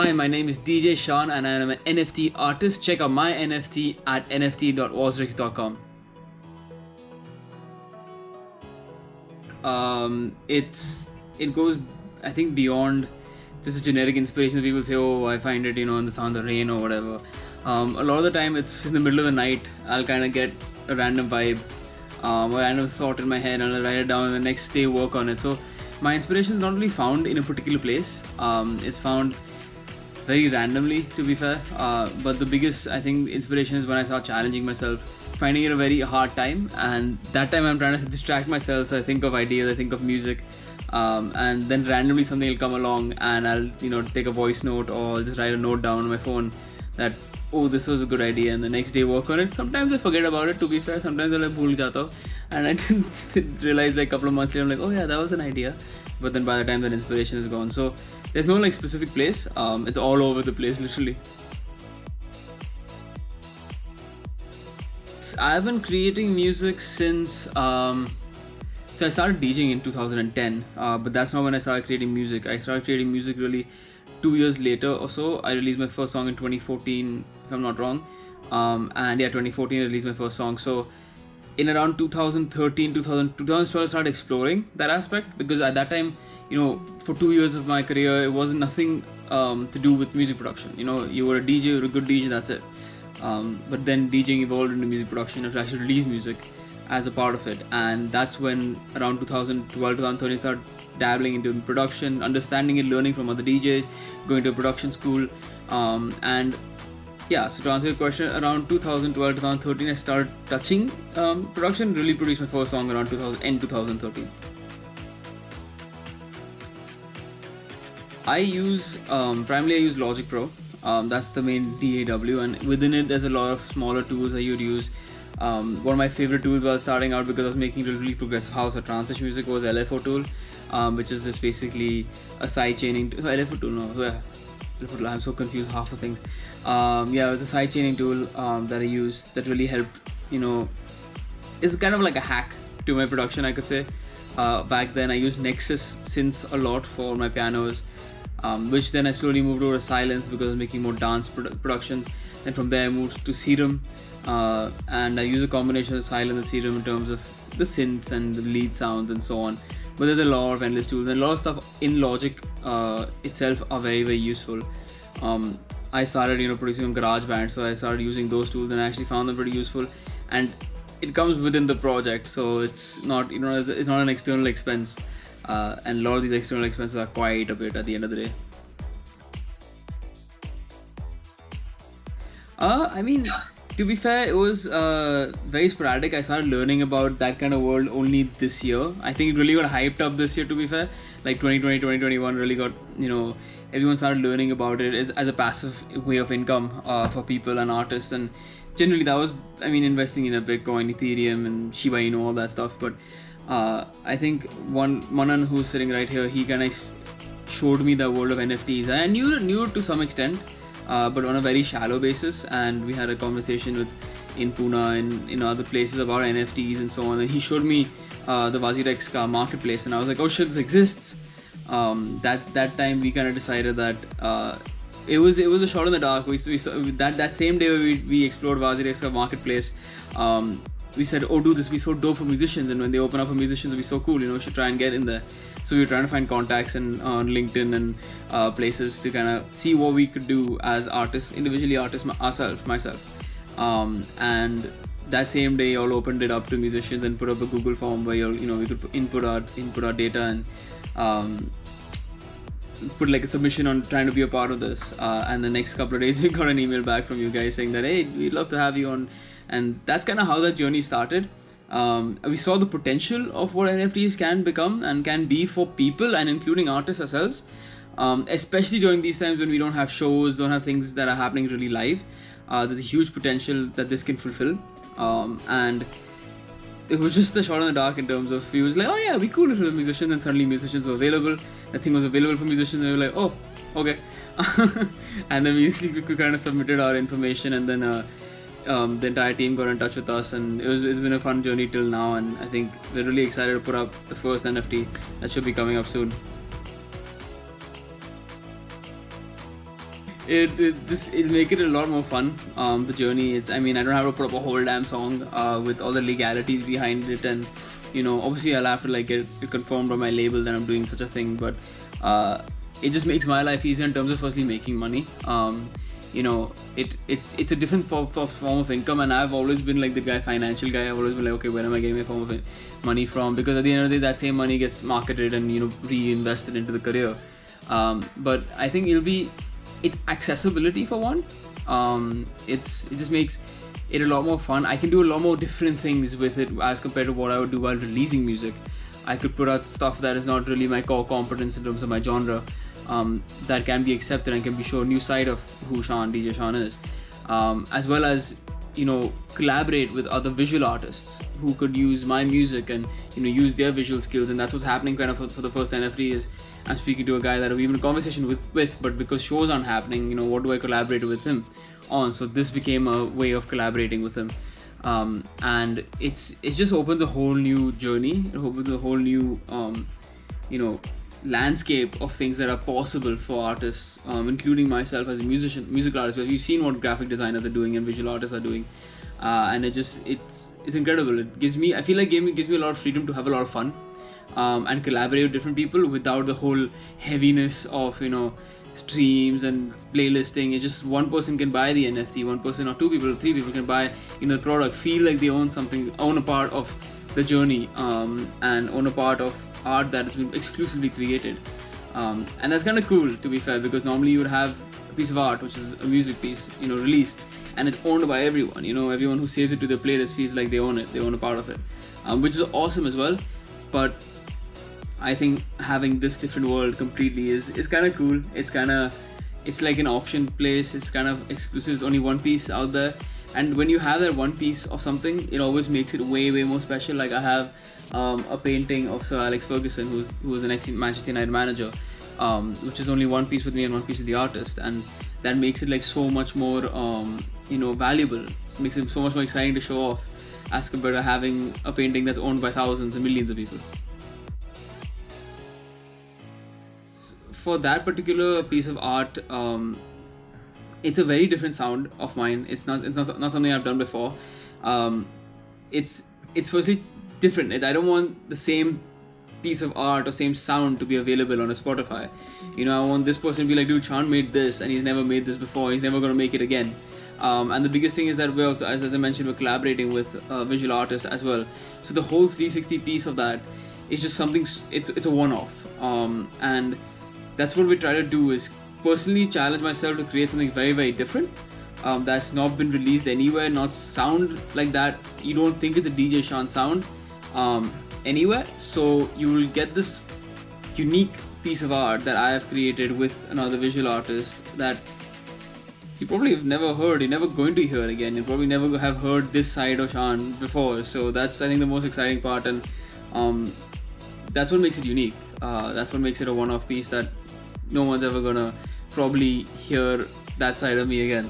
Hi, my name is DJ Shaan and I am an NFT artist. Check out my NFT at nft.wazirx.com. It goes, I think, beyond just a generic inspiration that people say, oh, I find it, in the sound of rain or whatever. A lot of the time it's in the middle of the night. I'll kind of get a random vibe, a random thought in my head, and I'll write it down and the next day work on it. So my inspiration is not really found in a particular place. It's found very randomly, to be fair. But the biggest, I think, inspiration is when I start challenging myself, finding it a very hard time, and that time I'm trying to distract myself. So I think of ideas, I think of music, and then randomly something will come along, and I'll take a voice note or just write a note down on my phone that, oh, this was a good idea, and the next day work on it. Sometimes I forget about it, to be fair. Sometimes I'll bhul jata hu, and I didn't realize a couple of months later, I'm like, oh yeah, that was an idea. But then by the time that inspiration is gone. So there's no specific place. It's all over the place, literally. I've been creating music since so I started DJing in 2010, but that's not when I started creating music. I started creating music really 2 years later or so. I released my first song in 2014, if I'm not wrong. And yeah, 2014 I released my first song. So in around 2013, 2012, I started exploring that aspect, because at that time, for 2 years of my career, it wasn't nothing to do with music production. You were a DJ, you were a good DJ, that's it. But then DJing evolved into music production, and to actually release music as a part of it. And that's when around 2012, 2013, I started dabbling into production, understanding it, learning from other DJs, going to a production school. And yeah, so to answer your question, around 2012, 2013, I started touching production, really produced my first song around 2013. Primarily I use Logic Pro. That's the main DAW, and within it there's a lot of smaller tools that you'd use. One of my favorite tools while starting out, because I was making really progressive house or trance music, was LFO tool, which is just basically a sidechaining tool. LFO tool, no, yeah. I'm so confused half the things. It was a sidechaining tool that I used that really helped. It's kind of like a hack to my production, I could say. Back then I used Nexus synths a lot for my pianos, which then I slowly moved over to Silence because I was making more dance productions. Then from there I moved to Serum, and I use a combination of Silence and Serum in terms of the synths and the lead sounds and so on. But there's a lot of endless tools, and a lot of stuff in Logic itself are very, very useful. I started producing on GarageBand, so I started using those tools, and I actually found them pretty useful. And it comes within the project, so it's not it's not an external expense. And a lot of these external expenses are quite a bit at the end of the day. To be fair, it was very sporadic. I started learning about that kind of world only this year. I think it really got hyped up this year, to be fair. Like 2020, 2021 really got, everyone started learning about it as a passive way of income for people and artists. And generally that was, investing in a Bitcoin, Ethereum and Shiba Inu, all that stuff. But I think Manan, who's sitting right here, he kind of showed me the world of NFTs. I knew it to some extent, but on a very shallow basis. And we had a conversation in Pune and in other places about NFTs and so on. And he showed me the WazirXNFT Marketplace, and I was like, oh shit, this exists. That time we kind of decided that it was a shot in the dark. We saw, that same day we explored WazirXNFT Marketplace. We said, oh, do this, be so dope for musicians, and when they open up for musicians, it'll be so cool, we should try and get in there. So we were trying to find contacts on LinkedIn and places to kind of see what we could do as artists, individually artists, myself. And that same day, all opened it up to musicians and put up a Google form where we could input our data and put a submission on trying to be a part of this. And the next couple of days, we got an email back from you guys saying that, hey, we'd love to have you on. And that's kind of how that journey started. We saw the potential of what NFTs can become and can be for people, and including artists ourselves, especially during these times when we don't have shows, don't have things that are happening really live. There's a huge potential that this can fulfill. And it was just a shot in the dark in terms of, we was like, oh yeah, we cool if we were musicians, and suddenly musicians were available. That thing was available for musicians, and we were like, oh, okay. And then we kind of submitted our information, and then the entire team got in touch with us, and it's been a fun journey till now. And I think we're really excited to put up the first NFT that should be coming up soon. it'll make it a lot more fun. The journey, I don't have to put up a whole damn song with all the legalities behind it, and obviously I'll have to like get it confirmed by my label that I'm doing such a thing, but it just makes my life easier in terms of firstly making money. It's a different form of income, and I've always been like the financial guy. I've always been like, okay, where am I getting my form of money from? Because at the end of the day, that same money gets marketed and reinvested into the career. But I think it's accessibility for one. It just makes it a lot more fun. I can do a lot more different things with it as compared to what I would do while releasing music. I could put out stuff that is not really my core competence in terms of my genre, that can be accepted and can be shown a new side of who DJ Shaan is, as well as collaborate with other visual artists who could use my music and use their visual skills. And that's what's happening kind of for the first NFT is I'm speaking to a guy that I've even a conversation with, but because shows aren't happening, what do I collaborate with him on? So this became a way of collaborating with him, and it just opens a whole new journey. It opens a whole new landscape of things that are possible for artists, including myself as a musical artist. We've seen what graphic designers are doing and visual artists are doing, and it's incredible. Gives me a lot of freedom to have a lot of fun, and collaborate with different people without the whole heaviness of streams and playlisting. It's just one person can buy the NFT, one person or two people or three people can buy the product, feel like they own something, own a part of the journey, and own a part of art that has been exclusively created, and that's kind of cool, to be fair, because normally you would have a piece of art which is a music piece released, and it's owned by everyone. Everyone who saves it to their playlist feels like they own it, they own a part of it, which is awesome as well. But I think having this different world completely is kind of cool. It's like an auction place. It's kind of exclusive. There's only one piece out there, and when you have that one piece of something, it always makes it way more special. Like I have a painting of Sir Alex Ferguson, who's the next Manchester United manager, which is only one piece with me and one piece with the artist, and that makes it like so much more valuable. It makes it so much more exciting to show off as compared to having a painting that's owned by thousands and millions of people. For that particular piece of art, it's a very different sound of mine. It's not something I've done before. It's firstly different. I don't want the same piece of art or same sound to be available on a Spotify. I want this person to be like, dude, Shaan made this and he's never made this before. He's never going to make it again. And the biggest thing is that we're also, as I mentioned, we're collaborating with visual artists as well. So the whole 360 piece of that is just something. It's a one-off, and that's what we try to do, is personally challenge myself to create something very, very different, that's not been released anywhere, not sound like that. You don't think it's a DJ Shaan sound anywhere. So you will get this unique piece of art that I have created with another visual artist that you probably have never heard. You're never going to hear again. You probably never have heard this side of Shaan before. So that's, I think, the most exciting part, and that's what makes it unique. That's what makes it a one-off piece that no one's ever gonna probably hear that side of me again.